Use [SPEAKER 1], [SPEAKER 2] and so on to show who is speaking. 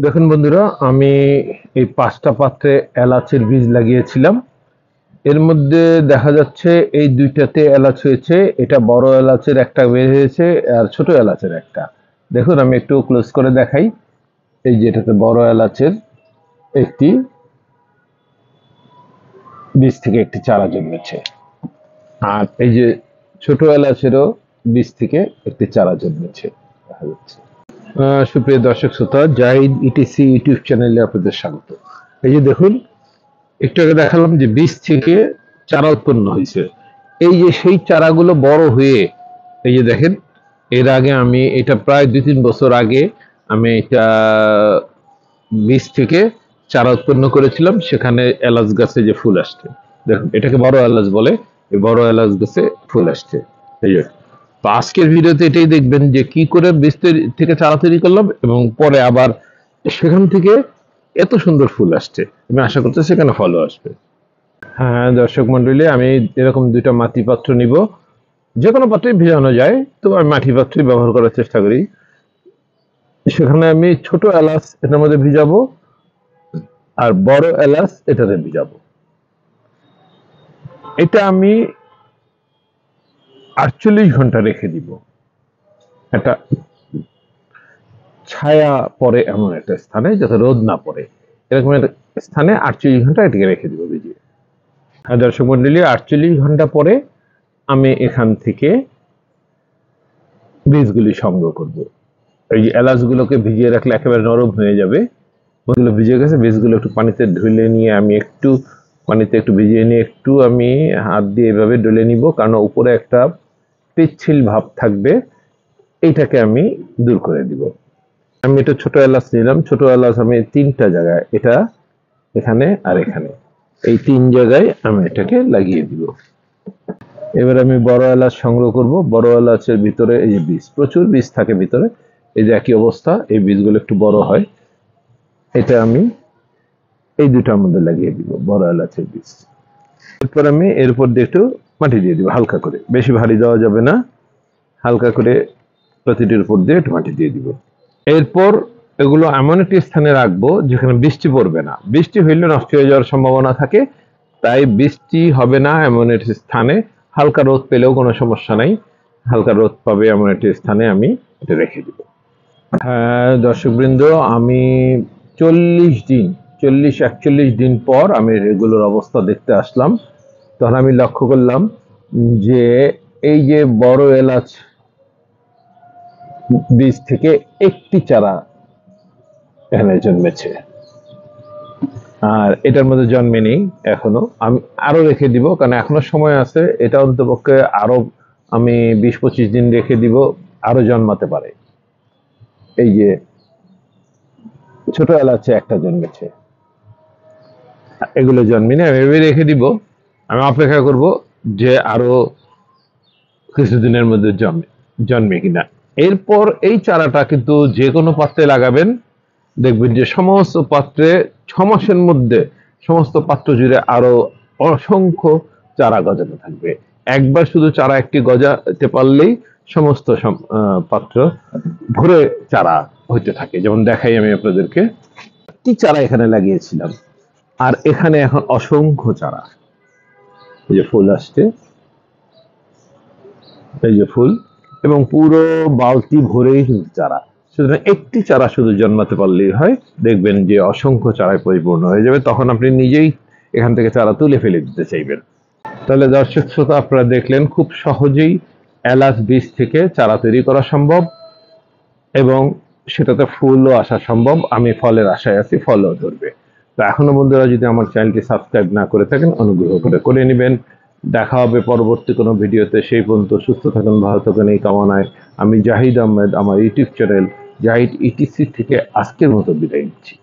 [SPEAKER 1] দেখুন বন্ধুরা, আমি এই ৫টা পাত্রে এলাচের বীজ লাগিয়েছিলাম। এর মধ্যে দেখা যাচ্ছে এই ২টাতে এলাচ হয়েছে, এটা বড় এলাচের একটা বের হয়েছে আর ছোট এলাচের একটা। দেখুন আমি একটু ক্লোজ করে দেখাই। এই যে এটাতে বড় এলাচের একটি বীজ থেকে একটি চারা জন্মেছে, আর এই যে ছোট এলাচেরও বীজ থেকে একটি চারা জন্মেছে দেখা যাচ্ছে। সুপ্রিয় দর্শক শ্রোতা, জাহিদ ইটিসি ইউটিউব চ্যানেলে আপনাদের স্বাগত। এই যে দেখুন, একটু আগে দেখালাম যে বীজ থেকে চারা উৎপন্ন হয়েছে। এই যে সেই চারাগুলো বড় হয়ে, এই যে দেখেন, এর আগে আমি এটা প্রায় ২-৩ বছর আগে আমি এটা বীজ থেকে চারা উৎপন্ন করেছিলাম। সেখানে এলাচ গাছে যে ফুল আসছে, দেখুন এটাকে বড় এলাচ বলে। এই বড় এলাচ গাছে ফুল আসছে। এই যে, তো আজকের ভিডিওতে এটাই দেখবেন যে কি করে বীজ থেকে চারা তৈরি করলাম এবং পরে আবার সেখান থেকে এত সুন্দর ফুল আসছে। আমি আশা করতে সেখানে ফলো আসবে। হ্যাঁ দর্শক মন্ডলী, আমি এরকম ২টা মাটি পাত্র নিব। যে কোনো পাত্রে ভিজানো যায়, তো আমি মাটি পাত্রই ব্যবহার করার চেষ্টা করি। সেখানে আমি ছোট এলাচ এটার মধ্যে ভিজাবো আর বড় এলাচ এটাতে ভিজাবো। এটা আমি ৪৮ ঘন্টা রেখে দিব। একটা ছায়া পড়ে এমন একটা স্থানে, যাতে রোদ না পড়ে, এরকম একটা স্থানে ৪৮ ঘন্টা এটাকে রেখে দিব ভিজিয়ে। হ্যাঁ দর্শক মন্ডলী, ৪৮ ঘন্টা পরে আমি এখান থেকে বীজগুলি সংগ্রহ করব। এই যে এলাচগুলোকে ভিজিয়ে রাখলে একেবারে নরম হয়ে যাবে। ওগুলো ভিজে গেছে, বীজগুলো একটু পানিতে ধুলে নিয়ে আমি একটু পানিতে একটু ভিজিয়ে নিয়ে একটু আমি হাত দিয়ে এভাবে ডলে নিব, কারণ উপরে একটা পিচ্ছিল ভাব থাকবে, এইটাকে আমি দূর করে দিব। আমি এটা ছোট এলাচ নিলাম। ছোট এলাচ আমি ৩টা জায়গায়, এটা, এখানে আর এখানে, এই ৩ জায়গায় আমি এটাকে লাগিয়ে দিব। এবার আমি বড় এলাচ সংগ্রহ করব। বড় এলাচের ভিতরে এই যে বীজ, প্রচুর বীজ থাকে ভিতরে। এই যে একই অবস্থা, এই বীজগুলো একটু বড় হয়। এটা আমি এই ২টার মধ্যে লাগিয়ে দিব, বড় এলাচের বীজ। এরপর আমি এর উপর দিয়ে একটু মাটি দিয়ে দিব, হালকা করে, বেশি ভারী দেওয়া যাবে না, হালকা করে প্রতিটির উপর দিয়ে একটু মাটি দিয়ে দিব। এরপর এগুলো এমন একটি স্থানে রাখবো যেখানে বৃষ্টি পড়বে না। বৃষ্টি হইলে নষ্ট হয়ে যাওয়ার সম্ভাবনা থাকে, তাই বৃষ্টি হবে না এমন একটি স্থানে, হালকা রোদ পেলেও কোনো সমস্যা নাই, হালকা রোদ পাবে এমন একটি স্থানে আমি এটা রেখে দিব। হ্যাঁ দর্শকবৃন্দ, আমি ৪০-৪১ দিন পর আমি এগুলোর অবস্থা দেখতে আসলাম। তখন আমি লক্ষ্য করলাম যে এই যে বড় এলাচ বীজ থেকে একটি চারা এখানে জন্মেছে, আর এটার মধ্যে জন্মেনি এখনো। আমি আরো রেখে দিব, কারণ এখনো সময় আছে। এটা অন্তপক্ষে আরো আমি ২০-২৫ দিন রেখে দিব, আরো জন্মাতে পারে। এই যে ছোট এলাচে একটা জন্মেছে, এগুলো জন্মেনি, আমি এভাবে রেখে দিব। আমি অপেক্ষা করব যে আরো কিছুদিনের মধ্যে জন্মে কিনা। এরপর এই চারাটা কিন্তু যে কোনো পাত্রে লাগাবেন, দেখবেন যে সমস্ত পাত্রে ৬ মাসের মধ্যে সমস্ত পাত্র জুড়ে আরো অসংখ্য চারা গজাতে থাকবে। একবার শুধু চারা একটি গজাতে পারলেই সমস্ত পাত্র ভরে চারা হইতে থাকে। যেমন দেখাই আমি আপনাদেরকে, একটি চারা এখানে লাগিয়েছিলাম, আর এখানে এখন অসংখ্য চারা। এই যে ফুল আসছে, এই যে ফুল, এবং পুরো বালতি ভরেই কিন্তু চারা। সুতরাং একটি চারা শুধু জন্মাতে পারলেই হয়, দেখবেন যে অসংখ্য চারায় পরিপূর্ণ হয়ে যাবে। তখন আপনি নিজেই এখান থেকে চারা তুলে ফেলে দিতে চাইবেন। তাহলে দর্শক শ্রোতা, আপনারা দেখলেন খুব সহজেই এলাচ বীজ থেকে চারা তৈরি করা সম্ভব, এবং সেটাতে ফুলও আসা সম্ভব। আমি ফলের আশায় আছি, ফলও ধরবে। তো এখনো বন্ধুরা যদি আমার চ্যানেলটি সাবস্ক্রাইব না করে থাকেন, অনুগ্রহ করে নেবেন। দেখা হবে পরবর্তী কোনো ভিডিওতে। সেই পর্যন্ত সুস্থ থাকুন, ভালো থাকুন, এই কামনায় আমি জাহিদ আহমেদ আমার ইউটিউব চ্যানেল জাহিদ ইটিসি থেকে আজকের মতো বিদায় নিচ্ছি।